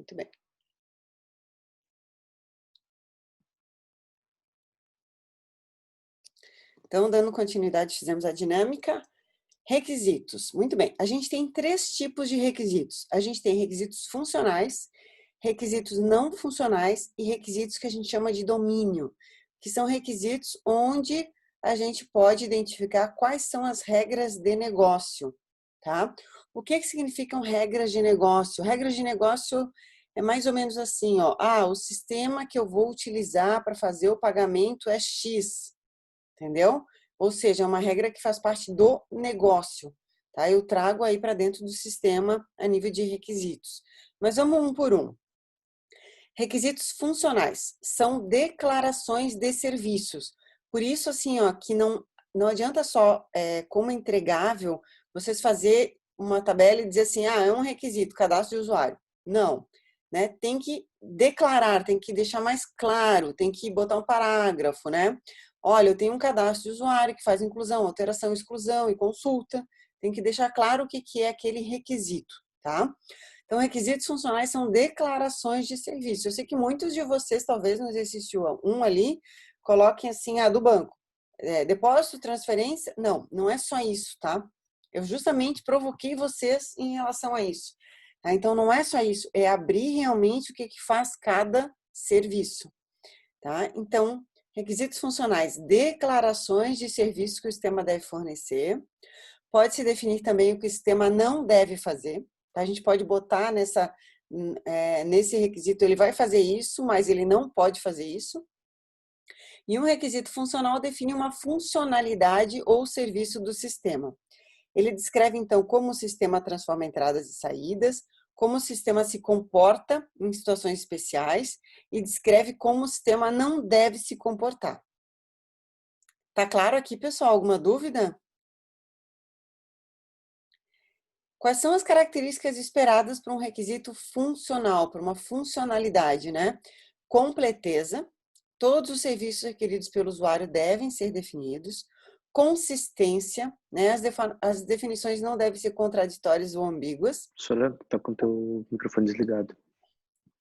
Muito bem. Então, dando continuidade, fizemos a dinâmica. Requisitos. Muito bem. A gente tem 3 tipos de requisitos. A gente tem requisitos funcionais, requisitos não funcionais e requisitos que a gente chama de domínio, que são requisitos onde a gente pode identificar quais são as regras de negócio, tá? O que significam regras de negócio? Regras de negócio é mais ou menos assim, ó. O sistema que eu vou utilizar para fazer o pagamento é X, entendeu? Ou seja, é uma regra que faz parte do negócio, tá? Eu trago aí para dentro do sistema a nível de requisitos. Mas vamos um por um. Requisitos funcionais são declarações de serviços. Por isso, assim, ó, que não adianta só, como entregável, vocês fazer uma tabela e dizer assim, é um requisito, cadastro de usuário. Não, né? Tem que declarar, tem que deixar mais claro, tem que botar um parágrafo, né? Olha, eu tenho um cadastro de usuário que faz inclusão, alteração, exclusão e consulta. Tem que deixar claro o que é aquele requisito, tá? Então, requisitos funcionais são declarações de serviço. Eu sei que muitos de vocês, talvez no exercício 1 ali, coloquem assim, do banco. Depósito, transferência? Não, não é só isso, tá? Eu justamente provoquei vocês em relação a isso. Tá? Então, não é só isso, é abrir realmente o que faz cada serviço, tá? Então, requisitos funcionais, declarações de serviço que o sistema deve fornecer. Pode-se definir também o que o sistema não deve fazer. Tá? A gente pode botar nesse requisito, ele vai fazer isso, mas ele não pode fazer isso. E um requisito funcional define uma funcionalidade ou serviço do sistema. Ele descreve, então, como o sistema transforma entradas e saídas, como o sistema se comporta em situações especiais e descreve como o sistema não deve se comportar. Tá claro aqui, pessoal? Alguma dúvida? Quais são as características esperadas para um requisito funcional, para uma funcionalidade, né? Completeza, todos os serviços requeridos pelo usuário devem ser definidos. Consistência, né? As definições não devem ser contraditórias ou ambíguas. Sônia, tá com teu microfone desligado.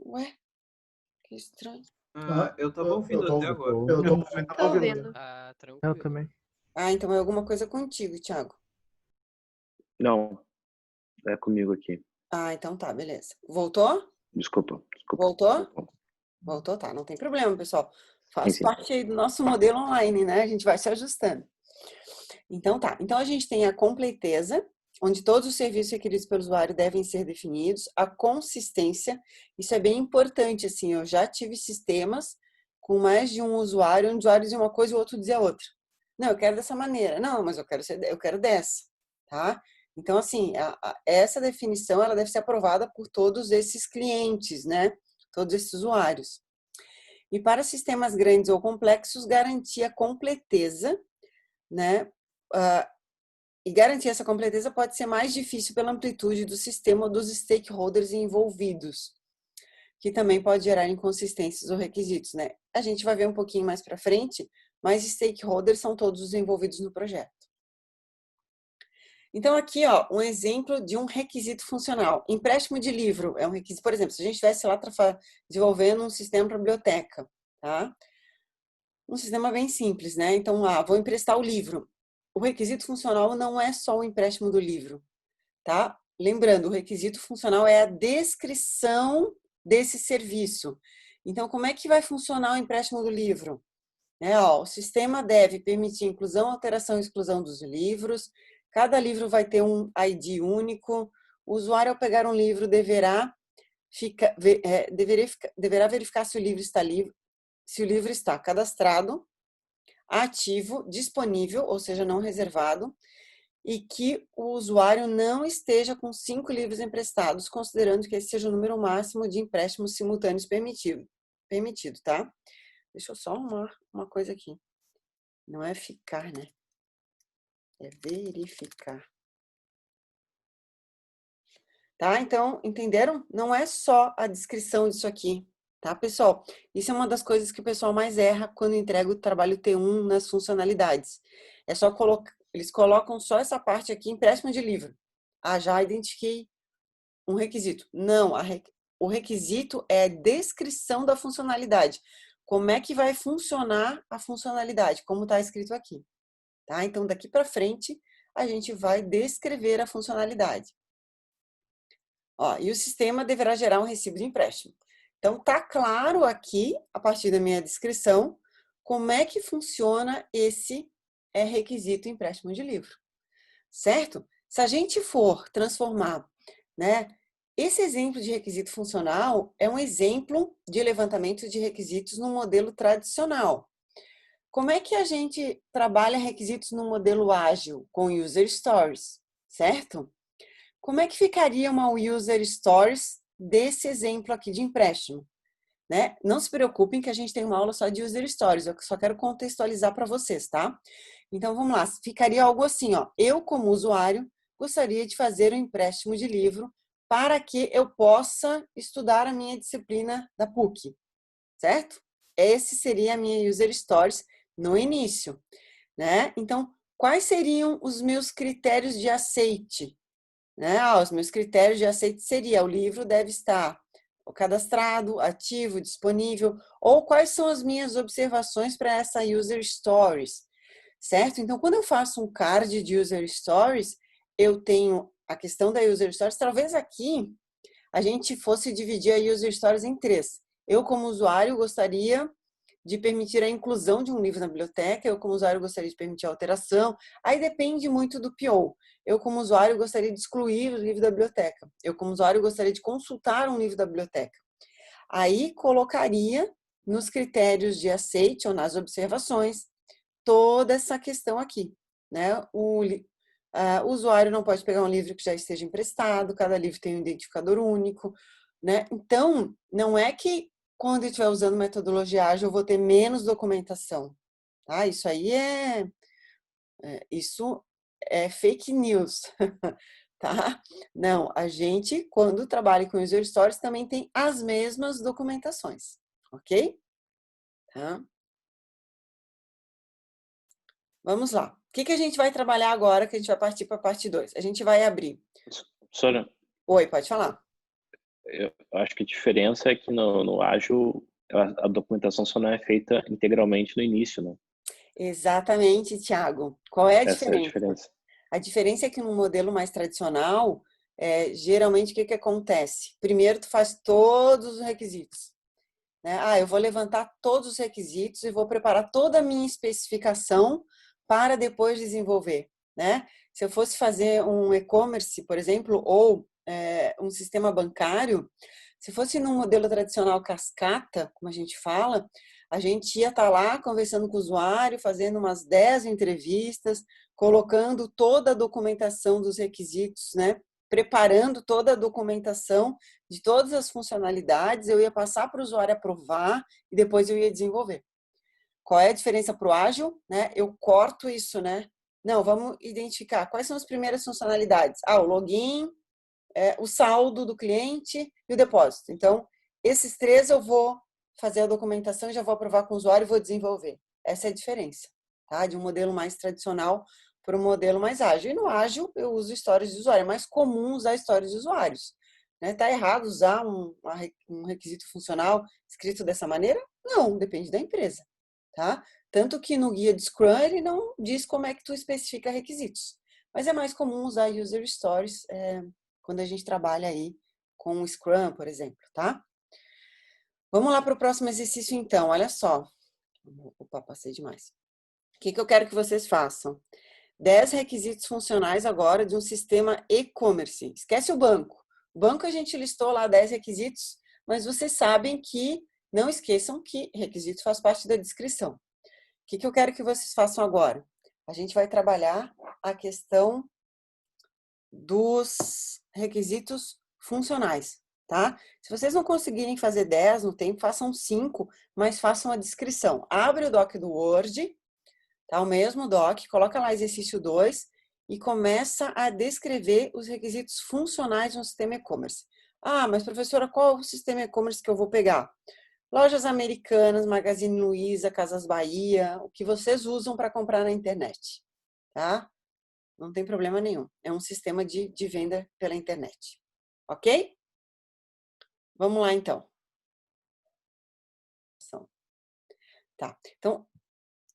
Ué, que estranho. Eu tava ouvindo até agora. Eu tô ouvindo. Ah, tranquilo. Eu também. Então é alguma coisa contigo, Thiago. Não, é comigo aqui. Então tá, beleza. Voltou? Desculpa. Voltou? Voltou, tá. Não tem problema, pessoal. Faz Sim. parte aí do nosso modelo online, né? A gente vai se ajustando. Então tá. Então a gente tem a completeza, onde todos os serviços requeridos pelo usuário devem ser definidos. A consistência, isso é bem importante, assim. Eu já tive sistemas com mais de um usuário, um usuário dizia uma coisa e o outro dizia outra. Não, eu quero dessa maneira. Não, mas eu quero dessa, tá? Então, assim, essa definição, ela deve ser aprovada por todos esses clientes, né? Todos esses usuários. E para sistemas grandes ou complexos, garantir a completeza, né? E garantir essa completeza pode ser mais difícil pela amplitude do sistema ou dos stakeholders envolvidos, que também pode gerar inconsistências ou requisitos, né? A gente vai ver um pouquinho mais para frente, mas stakeholders são todos os envolvidos no projeto. Então, aqui, ó, um exemplo de um requisito funcional. Empréstimo de livro é um requisito, por exemplo, se a gente estivesse lá desenvolvendo um sistema para biblioteca, tá? Um sistema bem simples, né? Então, vou emprestar o livro. O requisito funcional não é só o empréstimo do livro, tá? Lembrando, o requisito funcional é a descrição desse serviço. Então, como é que vai funcionar o empréstimo do livro? O sistema deve permitir inclusão, alteração e exclusão dos livros. Cada livro vai ter um ID único. O usuário, ao pegar um livro, deverá verificar se o livro está cadastrado, ativo, disponível, ou seja, não reservado, e que o usuário não esteja com 5 livros emprestados, considerando que esse seja o número máximo de empréstimos simultâneos permitido, tá? Deixa eu só arrumar uma coisa aqui. Não é ficar, né? É verificar. Tá? Então, entenderam? Não é só a descrição disso aqui, tá, pessoal? Isso é uma das coisas que o pessoal mais erra quando entrega o trabalho T1 nas funcionalidades. É só eles colocam só essa parte aqui, empréstimo de livro. Já identifiquei um requisito. Não, o requisito é a descrição da funcionalidade. Como é que vai funcionar a funcionalidade, como está escrito aqui. Tá? Então, daqui para frente, a gente vai descrever a funcionalidade. Ó, e o sistema deverá gerar um recibo de empréstimo. Então, tá claro aqui, a partir da minha descrição, como é que funciona esse requisito empréstimo de livro. Certo? Se a gente for transformar, né, esse exemplo de requisito funcional é um exemplo de levantamento de requisitos no modelo tradicional. Como é que a gente trabalha requisitos no modelo ágil com User Stories, certo? Como é que ficaria uma User Stories desse exemplo aqui de empréstimo? Né? Não se preocupem que a gente tem uma aula só de User Stories, eu só quero contextualizar para vocês, tá? Então, vamos lá. Ficaria algo assim, ó. Eu, como usuário, gostaria de fazer um empréstimo de livro para que eu possa estudar a minha disciplina da PUC, certo? Esse seria a minha User Stories no início, né? Então, quais seriam os meus critérios de aceite? Né? Os meus critérios de aceite seria o livro deve estar cadastrado, ativo, disponível, ou quais são as minhas observações para essa User Stories, certo? Então, quando eu faço um card de User Stories, eu tenho a questão da User Stories, talvez aqui a gente fosse dividir a User Stories em 3. Eu, como usuário, gostaria de permitir a inclusão de um livro na biblioteca, eu, como usuário, gostaria de permitir a alteração, aí depende muito do PO. Eu, como usuário, gostaria de excluir o livro da biblioteca. Eu, como usuário, gostaria de consultar um livro da biblioteca. Aí, colocaria nos critérios de aceite ou nas observações toda essa questão aqui, né? O usuário não pode pegar um livro que já esteja emprestado, cada livro tem um identificador único, né? Então, não é que quando eu estiver usando metodologia ágil eu vou ter menos documentação, tá? Isso aí isso é fake news, tá? Não, a gente, quando trabalha com User Stories, também tem as mesmas documentações, ok? Tá? Vamos lá. O que a gente vai trabalhar agora, que a gente vai partir para a parte 2? A gente vai abrir. Sônia, Oi, pode falar. eu acho que a diferença é que no ágil a documentação só não é feita integralmente no início, né? Exatamente, Thiago. Qual é a Essa é a diferença? diferença. A diferença é que no modelo mais tradicional, geralmente o que acontece? Primeiro tu faz todos os requisitos. Né? Eu vou levantar todos os requisitos e vou preparar toda a minha especificação para depois desenvolver. Né? Se eu fosse fazer um e-commerce, por exemplo, ou um sistema bancário, se fosse num modelo tradicional cascata, como a gente fala, a gente ia estar lá conversando com o usuário, fazendo umas 10 entrevistas, colocando toda a documentação dos requisitos, né? Preparando toda a documentação de todas as funcionalidades, eu ia passar para o usuário aprovar e depois eu ia desenvolver. Qual é a diferença para o ágil? Né? Eu corto isso, né? Não, vamos identificar quais são as primeiras funcionalidades. O login, o saldo do cliente e o depósito. Então, esses 3 eu vou fazer a documentação, já vou aprovar com o usuário e vou desenvolver. Essa é a diferença, tá? De um modelo mais tradicional para um modelo mais ágil. E no ágil, eu uso histórias de usuário. É mais comum usar histórias de usuários. Né? Tá errado usar um requisito funcional escrito dessa maneira? Não, depende da empresa, tá? Tanto que no guia de Scrum, ele não diz como é que tu especifica requisitos. Mas é mais comum usar user stories quando a gente trabalha aí com o Scrum, por exemplo, tá? Vamos lá para o próximo exercício, então. Olha só. Opa, passei demais. O que eu quero que vocês façam? 10 requisitos funcionais agora de um sistema e-commerce. Esquece o banco. O banco a gente listou lá 10 requisitos, mas vocês sabem que, não esqueçam que requisito faz parte da descrição. O que eu quero que vocês façam agora? A gente vai trabalhar a questão dos requisitos funcionais, tá? Se vocês não conseguirem fazer 10 no tempo, façam 5, mas façam a descrição. Abre o doc do Word, tá? O mesmo doc, coloca lá exercício 2 e começa a descrever os requisitos funcionais de um sistema e-commerce. Mas professora, qual é o sistema e-commerce que eu vou pegar? Lojas Americanas, Magazine Luiza, Casas Bahia, o que vocês usam para comprar na internet, tá? Não tem problema nenhum. É um sistema de venda pela internet. Ok? Vamos lá, então. Tá. Então,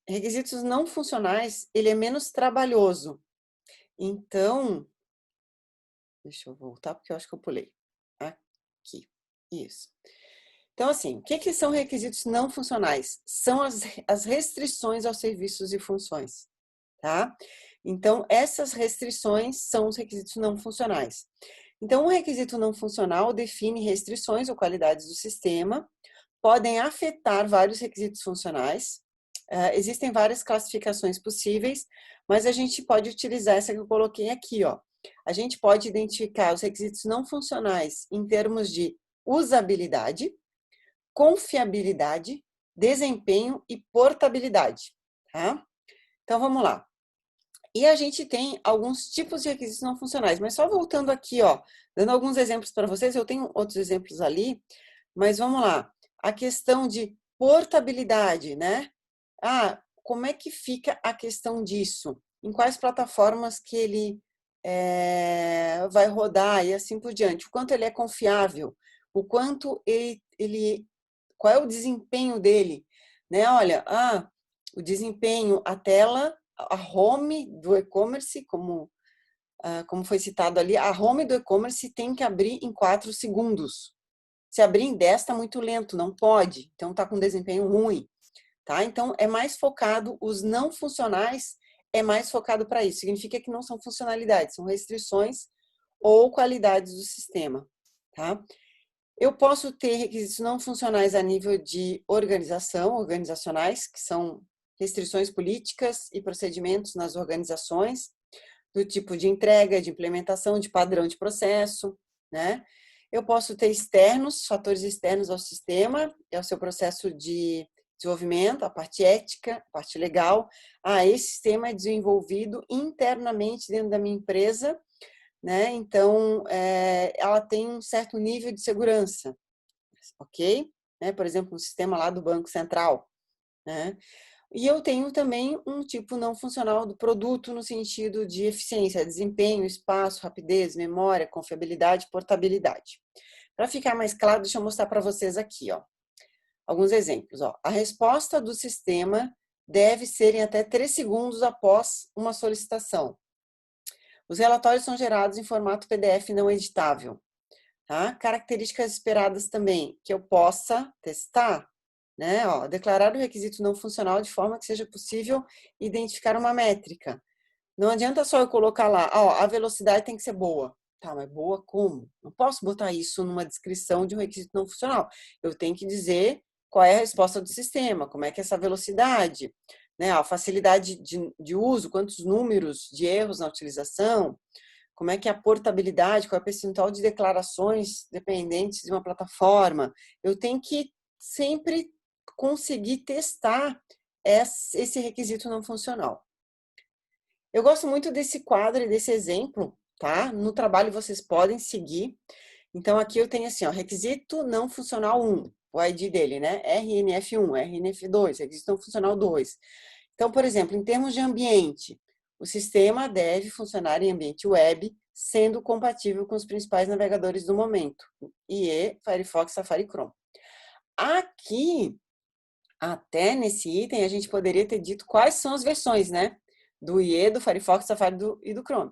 requisitos não funcionais, ele é menos trabalhoso. Então, deixa eu voltar, porque eu acho que eu pulei. Aqui. Isso. Então, assim, o que são requisitos não funcionais? São as restrições aos serviços e funções, tá? Então, essas restrições são os requisitos não funcionais. Então, um requisito não funcional define restrições ou qualidades do sistema, podem afetar vários requisitos funcionais. Existem várias classificações possíveis, mas a gente pode utilizar essa que eu coloquei aqui, ó. A gente pode identificar os requisitos não funcionais em termos de usabilidade, confiabilidade, desempenho e portabilidade, tá? Então, vamos lá. E a gente tem alguns tipos de requisitos não funcionais, mas só voltando aqui, ó, dando alguns exemplos para vocês, eu tenho outros exemplos ali, mas vamos lá. A questão de portabilidade, né? Como é que fica a questão disso? Em quais plataformas que ele vai rodar e assim por diante? O quanto ele é confiável? O quanto qual é o desempenho dele? Né? Olha, o desempenho, a tela, a home do e-commerce, como foi citado ali, a home do e-commerce tem que abrir em 4 segundos. Se abrir em 10 está muito lento, não pode. Então está com desempenho ruim, tá? Então é mais focado, os não funcionais é mais focado para isso. Significa que não são funcionalidades, são restrições ou qualidades do sistema, tá? Eu posso ter requisitos não funcionais a nível de organizacionais, que são restrições políticas e procedimentos nas organizações, do tipo de entrega, de implementação, de padrão de processo, né? Eu posso ter externos, fatores externos ao sistema, é o seu processo de desenvolvimento, a parte ética, a parte legal. Esse sistema é desenvolvido internamente dentro da minha empresa, né? Então, ela tem um certo nível de segurança, ok? Né? Por exemplo, um sistema lá do Banco Central, né? E eu tenho também um tipo não funcional do produto no sentido de eficiência, desempenho, espaço, rapidez, memória, confiabilidade, portabilidade. Para ficar mais claro, deixa eu mostrar para vocês aqui, ó, alguns exemplos. Ó. A resposta do sistema deve ser em até 3 segundos após uma solicitação. Os relatórios são gerados em formato PDF não editável. Tá? Características esperadas também, que eu possa testar, né? Ó, declarar o requisito não funcional de forma que seja possível identificar uma métrica. Não adianta só eu colocar lá, ó, a velocidade tem que ser boa. Tá, mas boa como? Não posso botar isso numa descrição de um requisito não funcional. Eu tenho que dizer qual é a resposta do sistema, como é que é essa velocidade, né? A facilidade de uso, quantos números de erros na utilização, como é que é a portabilidade, qual é o percentual de declarações dependentes de uma plataforma. Eu tenho que sempre conseguir testar esse requisito não funcional. Eu gosto muito desse quadro e desse exemplo, tá? No trabalho vocês podem seguir. Então, aqui eu tenho assim, ó, requisito não funcional 1, o ID dele, né? RNF1, RNF2, requisito não funcional 2. Então, por exemplo, em termos de ambiente, o sistema deve funcionar em ambiente web, sendo compatível com os principais navegadores do momento, IE, Firefox, Safari e Chrome. Aqui, até nesse item, a gente poderia ter dito quais são as versões, né? Do IE, do Firefox, Safari e do Chrome,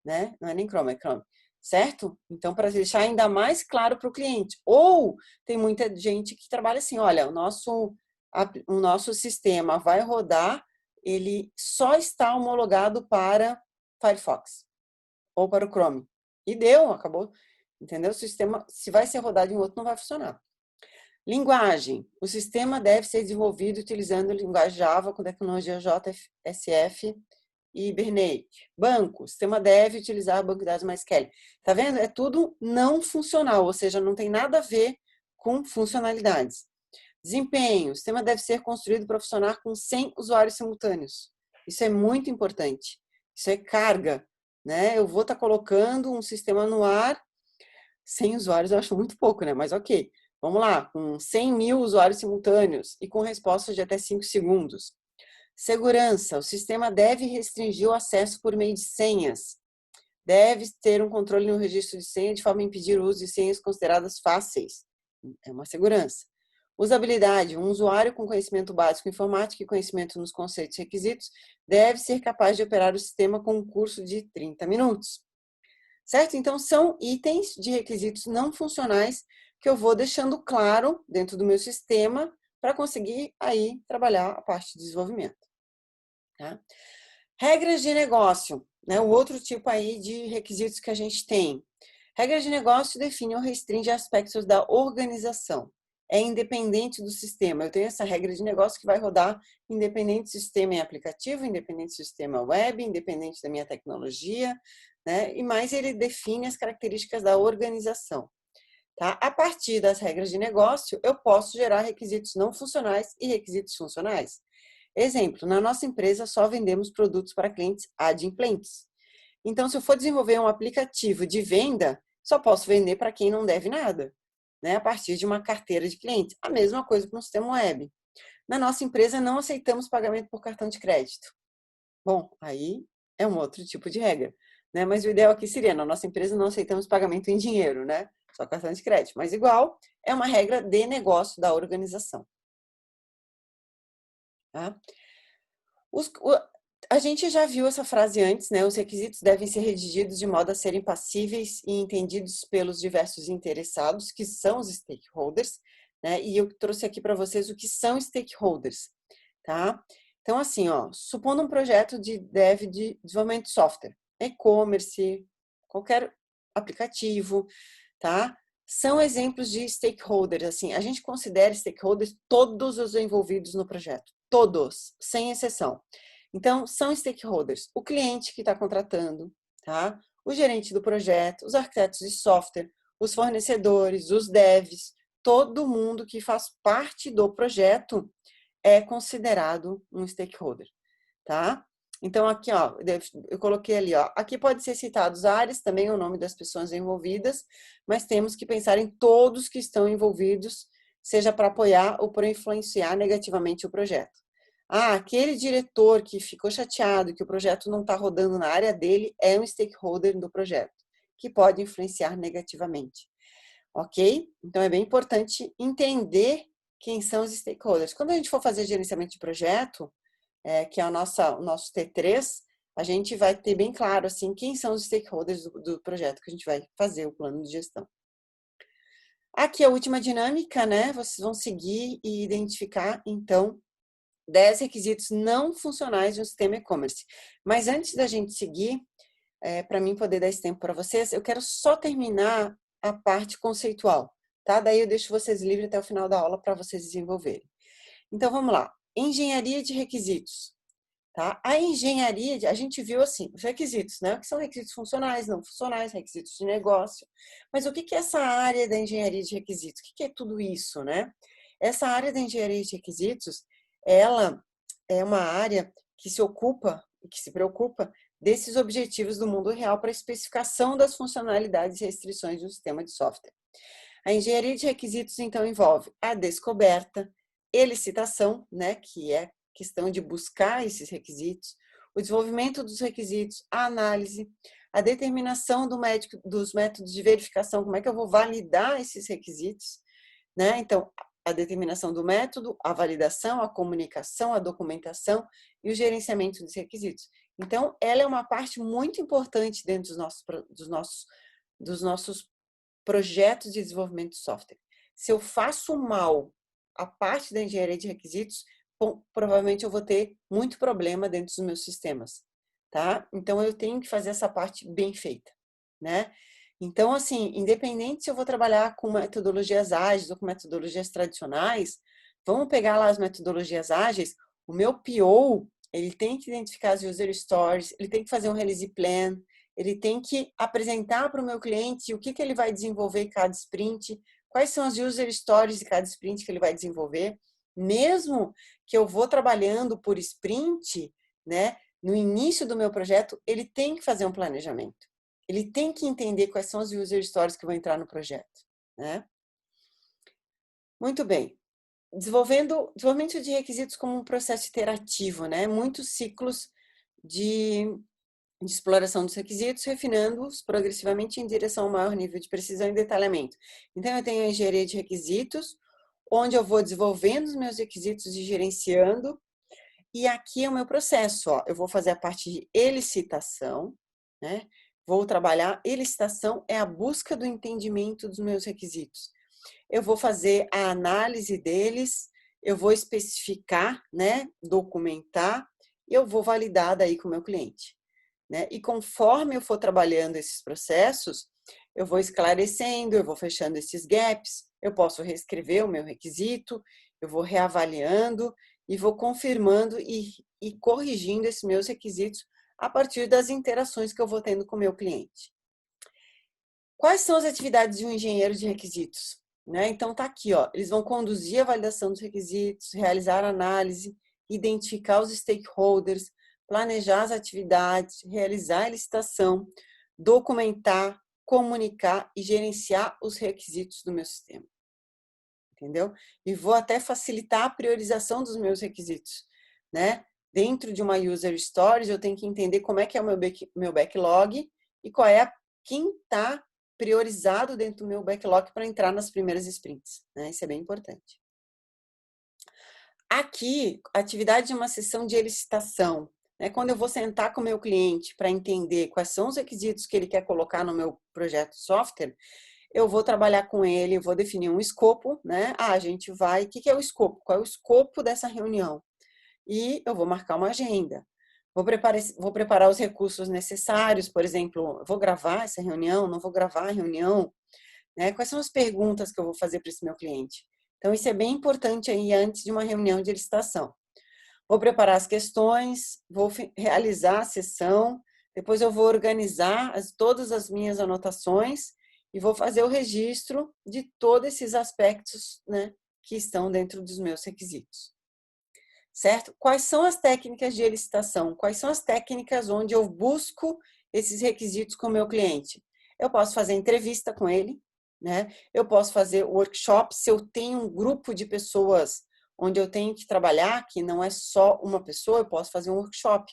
né? Não é nem Chrome, é Chrome. Certo? Então, para deixar ainda mais claro para o cliente. Ou tem muita gente que trabalha assim, olha, o nosso sistema vai rodar, ele só está homologado para Firefox ou para o Chrome. E deu, acabou. Entendeu? O sistema, se vai ser rodado em outro, não vai funcionar. Linguagem. O sistema deve ser desenvolvido utilizando linguagem Java com tecnologia JSF e Hibernate. Banco. O sistema deve utilizar banco de dados MySQL. Tá vendo? É tudo não funcional, ou seja, não tem nada a ver com funcionalidades. Desempenho. O sistema deve ser construído para funcionar com 100 usuários simultâneos. Isso é muito importante. Isso é carga, né? Eu vou estar colocando um sistema no ar, 100 usuários eu acho muito pouco, né? Mas ok. Vamos lá, com 100 mil usuários simultâneos e com resposta de até 5 segundos. Segurança. O sistema deve restringir o acesso por meio de senhas. deve ter um controle no registro de senha de forma a impedir o uso de senhas consideradas fáceis. É uma segurança. Usabilidade. Um usuário com conhecimento básico em informática e conhecimento nos conceitos e requisitos deve ser capaz de operar o sistema com um curso de 30 minutos. Certo? Então, são itens de requisitos não funcionais que eu vou deixando claro dentro do meu sistema para conseguir aí trabalhar a parte de desenvolvimento. Tá? Regras de negócio, né? O outro tipo aí de requisitos que a gente tem. Regras de negócio define ou restringe aspectos da organização. É independente do sistema. Eu tenho essa regra de negócio que vai rodar independente do sistema em aplicativo, independente do sistema web, independente da minha tecnologia, né? E mais ele define as características da organização. Tá? A partir das regras de negócio, eu posso gerar requisitos não funcionais e requisitos funcionais. Exemplo, na nossa empresa só vendemos produtos para clientes adimplentes. Então, se eu for desenvolver um aplicativo de venda, só posso vender para quem não deve nada, né? A partir de uma carteira de clientes. A mesma coisa para um sistema web. Na nossa empresa, não aceitamos pagamento por cartão de crédito. Bom, aí é um outro tipo de regra, né? Mas o ideal aqui seria, na nossa empresa não aceitamos pagamento em dinheiro, né? Só cartão de crédito. Mas igual, é uma regra de negócio da organização. Tá? A gente já viu essa frase antes, né? Os requisitos devem ser redigidos de modo a serem passíveis e entendidos pelos diversos interessados, que são os stakeholders, né? E eu trouxe aqui para vocês o que são stakeholders, tá? Então, assim, ó, supondo um projeto de dev de desenvolvimento de software, e-commerce, qualquer aplicativo, tá? São exemplos de stakeholders, assim, a gente considera stakeholders todos os envolvidos no projeto, todos, sem exceção. Então, são stakeholders, o cliente que está contratando, tá? O gerente do projeto, os arquitetos de software, os fornecedores, os devs, todo mundo que faz parte do projeto é considerado um stakeholder, tá? Então, aqui, ó, eu coloquei ali, ó, aqui pode ser citados áreas, também o nome das pessoas envolvidas, mas temos que pensar em todos que estão envolvidos, seja para apoiar ou para influenciar negativamente o projeto. Ah, aquele diretor que ficou chateado que o projeto não está rodando na área dele é um stakeholder do projeto, que pode influenciar negativamente. Ok? Então, é bem importante entender quem são os stakeholders. Quando a gente for fazer gerenciamento de projeto, que é o nosso T3, a gente vai ter bem claro assim quem são os stakeholders do projeto que a gente vai fazer o plano de gestão. Aqui a última dinâmica, né? Vocês vão seguir e identificar, então, 10 requisitos não funcionais de um sistema e-commerce. Mas antes da gente seguir, para mim poder dar esse tempo para vocês, eu quero só terminar a parte conceitual, tá? Daí eu deixo vocês livres até o final da aula para vocês desenvolverem. Então, vamos lá. Engenharia de requisitos. Tá? A engenharia, a gente viu assim, os requisitos, né? O que são requisitos funcionais, não funcionais, requisitos de negócio. Mas o que é essa área da engenharia de requisitos? O que é tudo isso, né? Essa área da engenharia de requisitos, ela é uma área que se ocupa e que se preocupa desses objetivos do mundo real para a especificação das funcionalidades e restrições de um sistema de software. A engenharia de requisitos, então, envolve a descoberta, elicitação, né, que é questão de buscar esses requisitos, o desenvolvimento dos requisitos, a análise, a determinação dos métodos de verificação, como é que eu vou validar esses requisitos, né? Então, a determinação do método, a validação, a comunicação, a documentação e o gerenciamento dos requisitos. Então, ela é uma parte muito importante dentro dos nossos projetos de desenvolvimento de software. Se eu faço mal a parte da engenharia de requisitos, bom, provavelmente eu vou ter muito problema dentro dos meus sistemas, tá? Então, eu tenho que fazer essa parte bem feita, né? Então, assim, independente se eu vou trabalhar com metodologias ágeis ou com metodologias tradicionais, vamos pegar lá as metodologias ágeis, o meu PO, ele tem que identificar as user stories, ele tem que fazer um release plan, ele tem que apresentar para o meu cliente o que ele vai desenvolver em cada sprint, quais são as user stories de cada sprint que ele vai desenvolver, mesmo que eu vou trabalhando por sprint, né? No início do meu projeto, ele tem que fazer um planejamento. Ele tem que entender quais são as user stories que vão entrar no projeto, né? Muito bem. Desenvolvimento de requisitos como um processo iterativo, né? Muitos ciclos de de exploração dos requisitos, refinando-os progressivamente em direção ao maior nível de precisão e detalhamento. Então, eu tenho a engenharia de requisitos, onde eu vou desenvolvendo os meus requisitos e gerenciando. E aqui é o meu processo, ó. Eu vou fazer a parte de elicitação, né? Vou trabalhar, elicitação é a busca do entendimento dos meus requisitos. Eu vou fazer a análise deles, eu vou especificar, né? Documentar, e eu vou validar daí com o meu cliente, né? E conforme eu for trabalhando esses processos, eu vou esclarecendo, eu vou fechando esses gaps, eu posso reescrever o meu requisito, eu vou reavaliando e vou confirmando e corrigindo esses meus requisitos a partir das interações que eu vou tendo com o meu cliente. Quais são as atividades de um engenheiro de requisitos? Né? Então, tá aqui, ó. Eles vão conduzir a validação dos requisitos, realizar a análise, identificar os stakeholders, planejar as atividades, realizar a licitação, documentar, comunicar e gerenciar os requisitos do meu sistema. Entendeu? E vou até facilitar a priorização dos meus requisitos, né? Dentro de uma user stories, eu tenho que entender como é que é o meu backlog e quem está priorizado dentro do meu backlog para entrar nas primeiras sprints, né? Isso é bem importante. Aqui, atividade de uma sessão de elicitação, né? Quando eu vou sentar com o meu cliente para entender quais são os requisitos que ele quer colocar no meu projeto de software, eu vou trabalhar com ele, eu vou definir um escopo, né? A gente vai... O que é o escopo? Qual é o escopo dessa reunião? E eu vou marcar uma agenda. Vou preparar os recursos necessários, por exemplo, vou gravar essa reunião, não vou gravar a reunião, né? Quais são as perguntas que eu vou fazer para esse meu cliente? Então, isso é bem importante aí antes de uma reunião de licitação. Vou preparar as questões, vou realizar a sessão, depois eu vou organizar todas as minhas anotações e vou fazer o registro de todos esses aspectos, né, que estão dentro dos meus requisitos. Certo? Quais são as técnicas de elicitação? Quais são as técnicas onde eu busco esses requisitos com o meu cliente? Eu posso fazer entrevista com ele, né? Eu posso fazer workshop, se eu tenho um grupo de pessoas onde eu tenho que trabalhar, que não é só uma pessoa, eu posso fazer um workshop,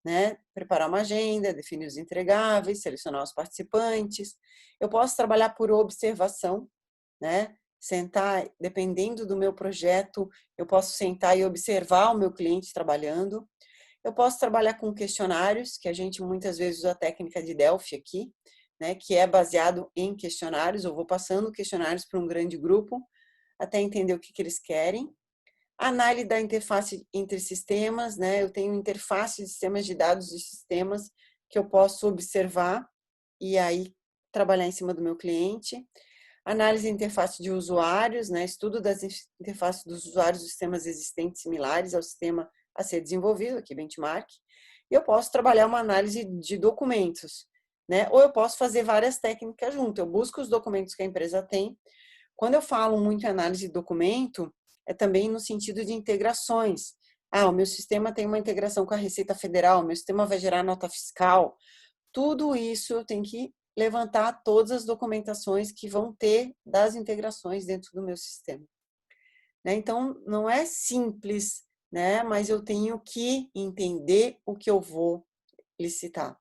né? Preparar uma agenda, definir os entregáveis, selecionar os participantes. Eu posso trabalhar por observação, né? Sentar, dependendo do meu projeto, eu posso sentar e observar o meu cliente trabalhando. Eu posso trabalhar com questionários, que a gente muitas vezes usa a técnica de Delphi aqui, né? Que é baseado em questionários. Eu vou passando questionários para um grande grupo até entender o que eles querem. Análise da interface entre sistemas, né? Eu tenho interface de sistemas de dados e sistemas que eu posso observar e aí trabalhar em cima do meu cliente. Análise de interface de usuários, né? Estudo das interfaces dos usuários dos sistemas existentes similares ao sistema a ser desenvolvido, aqui benchmark. E eu posso trabalhar uma análise de documentos, né? Ou eu posso fazer várias técnicas junto. Eu busco os documentos que a empresa tem. Quando eu falo muito em análise de documento, é também no sentido de integrações. Ah, o meu sistema tem uma integração com a Receita Federal, o meu sistema vai gerar nota fiscal. Tudo isso eu tenho que levantar todas as documentações que vão ter das integrações dentro do meu sistema. Né? Então, não é simples, né? Mas eu tenho que entender o que eu vou licitar.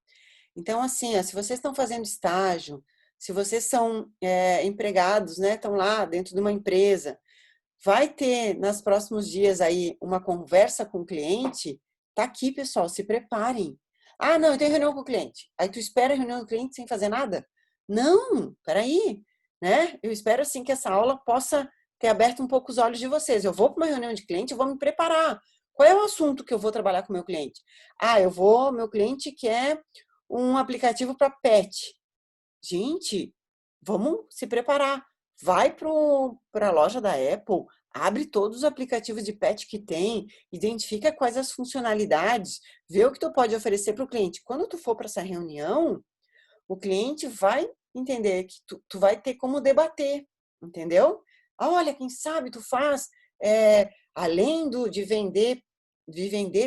Então, assim, ó, se vocês estão fazendo estágio, se vocês são empregados, né? Estão lá dentro de uma empresa, vai ter, nos próximos dias aí, uma conversa com o cliente, tá aqui, pessoal, se preparem. Ah, não, eu tenho reunião com o cliente. Aí tu espera a reunião do cliente sem fazer nada? Não, peraí, né? Eu espero, assim, que essa aula possa ter aberto um pouco os olhos de vocês. Eu vou para uma reunião de cliente, eu vou me preparar. Qual é o assunto que eu vou trabalhar com o meu cliente? Ah, meu cliente quer um aplicativo para pet. Gente, vamos se preparar. Vai para a loja da Apple, abre todos os aplicativos de pet que tem, identifica quais as funcionalidades, vê o que tu pode oferecer para o cliente. Quando tu for para essa reunião, o cliente vai entender que tu vai ter como debater, entendeu? Olha, quem sabe tu faz, além de vender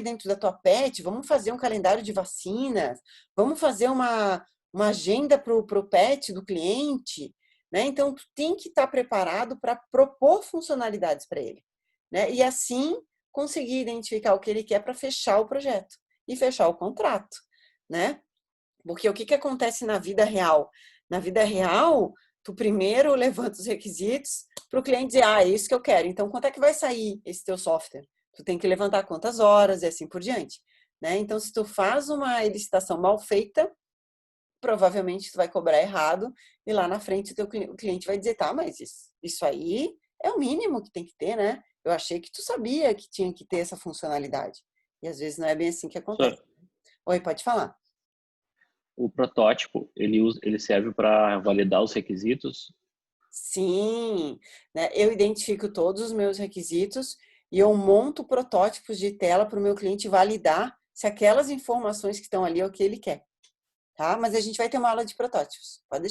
dentro da tua pet, vamos fazer um calendário de vacinas, vamos fazer uma agenda para o pet do cliente, né? Então, tu tem que estar preparado para propor funcionalidades para ele, né? E assim conseguir identificar o que ele quer para fechar o projeto e fechar o contrato, né? Porque o que acontece na vida real? Na vida real, tu primeiro levanta os requisitos para o cliente dizer, é isso que eu quero. Então, quanto é que vai sair esse teu software? Tu tem que levantar quantas horas e assim por diante, né? Então, se tu faz uma licitação mal feita, provavelmente tu vai cobrar errado e lá na frente o cliente vai dizer, tá, mas isso aí é o mínimo que tem que ter, né? Eu achei que tu sabia que tinha que ter essa funcionalidade. E às vezes não é bem assim que acontece. Oi, pode falar. O protótipo, ele serve para validar os requisitos? Sim, né? Eu identifico todos os meus requisitos e eu monto protótipos de tela para o meu cliente validar se aquelas informações que estão ali é o que ele quer, tá? Mas a gente vai ter uma aula de protótipos, pode deixar.